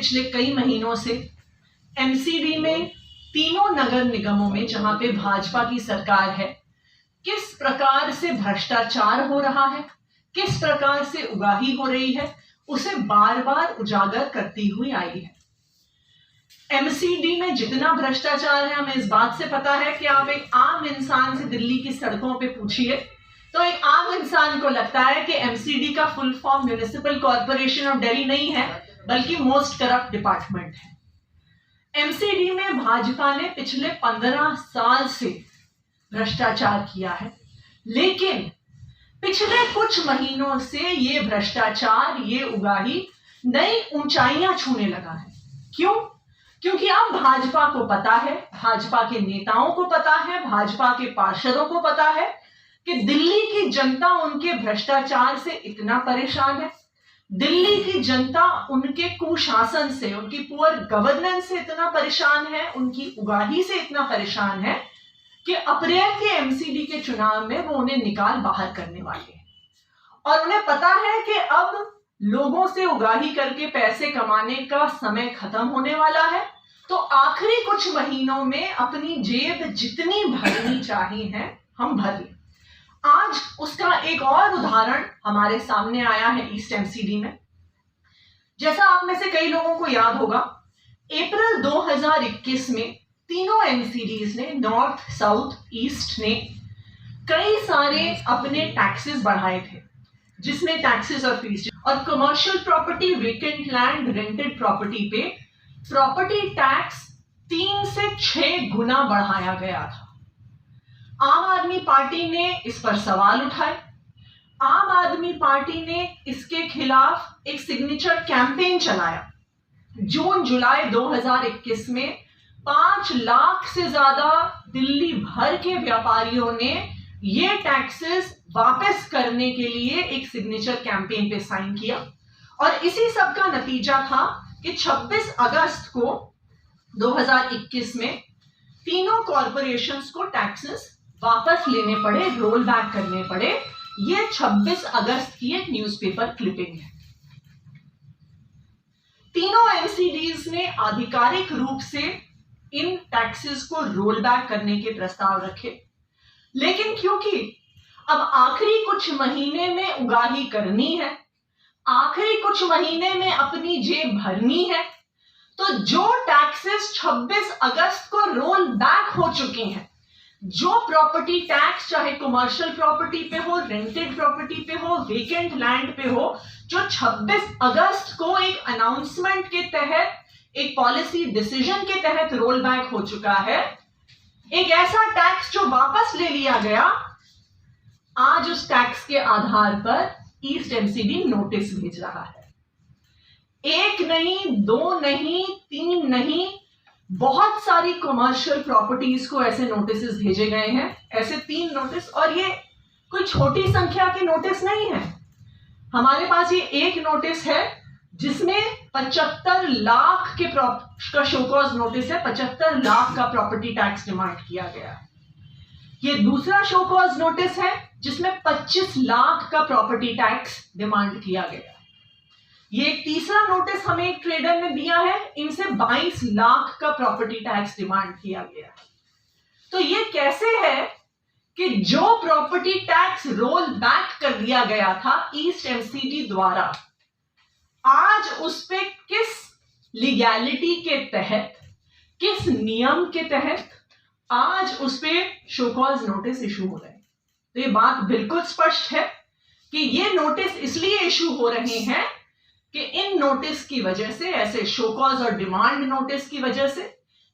पिछले कई महीनों से एमसीडी में तीनों नगर निगमों में जहां पे भाजपा की सरकार है, किस प्रकार से भ्रष्टाचार हो रहा है, किस प्रकार से उगाही हो रही है, उसे बार बार उजागर करती हुई आई है। एमसीडी में जितना भ्रष्टाचार है, हमें इस बात से पता है कि आप एक आम इंसान से दिल्ली की सड़कों पे पूछिए तो एक आम इंसान को लगता है कि एमसीडी का full form municipal corporation of Delhi नहीं है, बल्कि मोस्ट करप्ट डिपार्टमेंट है। एमसीडी में भाजपा ने पिछले 15 साल से भ्रष्टाचार किया है, लेकिन पिछले कुछ महीनों से ये भ्रष्टाचार, ये उगाही नई ऊंचाइयां छूने लगा है। क्यों? क्योंकि अब भाजपा को पता है, भाजपा के नेताओं को पता है, भाजपा के पार्षदों को पता है कि दिल्ली की जनता उनके भ्रष्टाचार से इतना परेशान है, दिल्ली की जनता उनके कुशासन से, उनकी पुअर गवर्नेंस से इतना परेशान है, उनकी उगाही से इतना परेशान है कि अप्रैल के एमसीडी के चुनाव में वो उन्हें निकाल बाहर करने वाले हैं। और उन्हें पता है कि अब लोगों से उगाही करके पैसे कमाने का समय खत्म होने वाला है, तो आखिरी कुछ महीनों में अपनी जेब जितनी भरनी चाहिए है हम भर लें। आज उसका एक और उदाहरण हमारे सामने आया है ईस्ट एमसीडी में। जैसा आप में से कई लोगों को याद होगा, अप्रैल 2021 में तीनों एमसीडीज ने, नॉर्थ, साउथ, ईस्ट ने कई सारे अपने टैक्सेस बढ़ाए थे, जिसमें टैक्सेस और फीस और commercial property, vacant land, rented property पे प्रॉपर्टी टैक्स 3 से 6 गुना बढ़ाया गया था। आम आदमी पार्टी ने इस पर सवाल उठाए। आम आदमी पार्टी ने इसके खिलाफ एक सिग्नेचर कैंपेन चलाया। जून जुलाई 2021 में 5 लाख से ज्यादा दिल्ली भर के व्यापारियों ने ये टैक्सेस वापस करने के लिए एक सिग्नेचर कैंपेन पे साइन किया। और इसी सब का नतीजा था कि 26 अगस्त को 2021 में तीनों कॉरपोरेशंस को टैक्सेस वापस लेने पड़े, रोल बैक करने पड़े। ये 26 अगस्त की एक न्यूज़पेपर क्लिपिंग है। तीनों एमसीडीज ने आधिकारिक रूप से इन टैक्सेस को रोल बैक करने के प्रस्ताव रखे, लेकिन क्योंकि अब आखिरी कुछ महीने में उगाही करनी है, आखिरी कुछ महीने में अपनी जेब भरनी है, तो जो टैक्सेस 26 अगस्त को रोल बैक हो चुके हैं, जो प्रॉपर्टी टैक्स चाहे कमर्शियल प्रॉपर्टी पे हो, रेंटेड प्रॉपर्टी पे हो, वेकेंट लैंड पे हो, जो 26 अगस्त को एक अनाउंसमेंट के तहत, एक पॉलिसी डिसीजन के तहत रोल बैक हो चुका है, एक ऐसा टैक्स जो वापस ले लिया गया, आज उस टैक्स के आधार पर ईस्ट एमसीडी नोटिस भेज रहा है। 1 नहीं, 2 नहीं, 3 नहीं, बहुत सारी कमर्शियल प्रॉपर्टीज को ऐसे नोटिस भेजे गए हैं, ऐसे 3 नोटिस। और ये कोई छोटी संख्या के नोटिस नहीं है। हमारे पास ये एक नोटिस है जिसमें 75 लाख के का शोकॉज नोटिस है, 75 लाख का प्रॉपर्टी टैक्स डिमांड किया गया है। ये दूसरा शोकॉज नोटिस है जिसमें 25 लाख का प्रॉपर्टी टैक्स डिमांड किया गया। ये एक तीसरा नोटिस हमें एक ट्रेडर ने दिया है, इनसे 22 लाख का प्रॉपर्टी टैक्स डिमांड किया गया। तो ये कैसे है कि जो प्रॉपर्टी टैक्स रोल बैक कर दिया गया था ईस्ट एमसीडी द्वारा, आज उस पे किस लीगैलिटी के तहत, किस नियम के तहत आज उस पे शोकॉज नोटिस इशू हो रहे हैं। तो ये बात बिल्कुल स्पष्ट है कि ये नोटिस इसलिए इशू हो रहे हैं कि इन नोटिस की वजह से, ऐसे शोकॉज और डिमांड नोटिस की वजह से,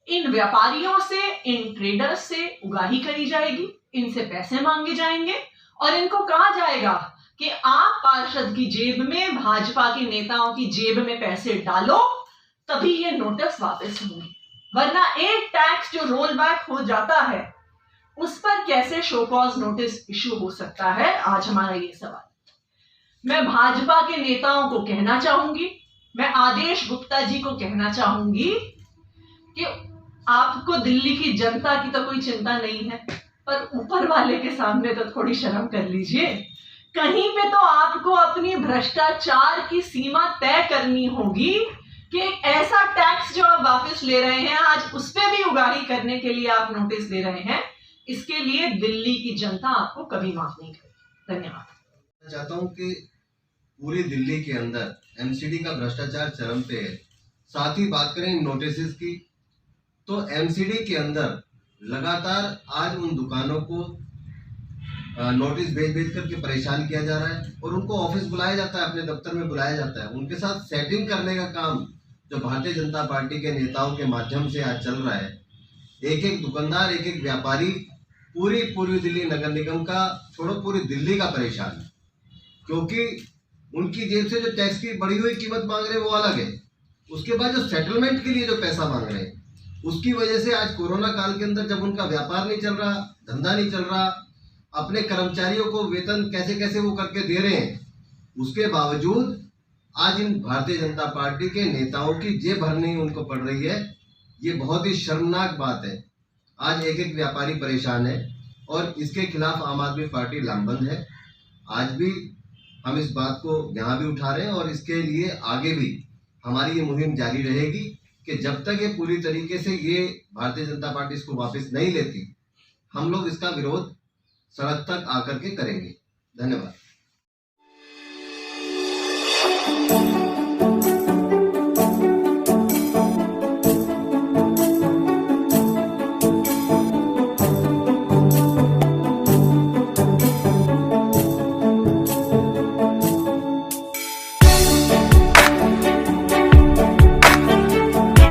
इन व्यापारियों से, इन ट्रेडर्स से उगाही करी जाएगी, इनसे पैसे मांगे जाएंगे और इनको कहा जाएगा कि आप पार्षद की जेब में, भाजपा के नेताओं की जेब में पैसे डालो, तभी ये नोटिस वापस होंगे। वरना एक टैक्स जो रोल बैक हो जाता है, उस पर कैसे शोकॉज नोटिस इशू हो सकता है? आज हमारा ये सवाल। मैं भाजपा के नेताओं को कहना चाहूंगी, मैं आदेश गुप्ता जी को कहना चाहूंगी कि आपको दिल्ली की जनता की तो कोई चिंता नहीं है, पर ऊपर वाले के सामने तो थोड़ी शर्म कर लीजिए। कहीं पे तो आपको अपनी भ्रष्टाचार की सीमा तय करनी होगी कि एक ऐसा टैक्स जो आप वापस ले रहे हैं, आज उस पर भी उगाही करने के लिए आप नोटिस दे रहे हैं। इसके लिए दिल्ली की जनता आपको कभी माफ नहीं करेगी। धन्यवाद। मैं चाहता हूं कि पूरी दिल्ली के अंदर एमसीडी का भ्रष्टाचार चरम पे है। साथ ही बात करें नोटिस की, तो एमसीडी के अंदर लगातार आज उन दुकानों को नोटिस भेज भेज करके परेशान किया जा रहा है और उनको ऑफिस बुलाया जाता है, अपने दफ्तर में बुलाया जाता है। उनके साथ सेटिंग करने का काम जो भारतीय जनता पार्टी के नेताओं के माध्यम से आज चल रहा है। एक एक दुकानदार, एक एक व्यापारी पूरी दिल्ली नगर निगम का छोड़ो, पूरी दिल्ली का परेशान है, क्योंकि उनकी जेब से जो टैक्स की बढ़ी हुई कीमत मांग रहे हैं वो अलग है, उसके बाद जो सेटलमेंट के लिए जो पैसा मांग रहे हैं उसकी वजह से आज कोरोना काल के अंदर जब उनका व्यापार नहीं चल रहा, धंधा नहीं चल रहा, अपने कर्मचारियों को वेतन कैसे कैसे वो करके दे रहे हैं, उसके बावजूद आज इन भारतीय जनता पार्टी के नेताओं की जेब भरनी उनको पड़ रही है। ये बहुत ही शर्मनाक बात है। आज एक एक व्यापारी परेशान है और इसके खिलाफ आम आदमी पार्टी लामबंद है। आज भी हम इस बात को यहाँ भी उठा रहे हैं और इसके लिए आगे भी हमारी ये मुहिम जारी रहेगी कि जब तक ये पूरी तरीके से ये भारतीय जनता पार्टी इसको वापस नहीं लेती, हम लोग इसका विरोध सड़क तक आकर के करेंगे। धन्यवाद।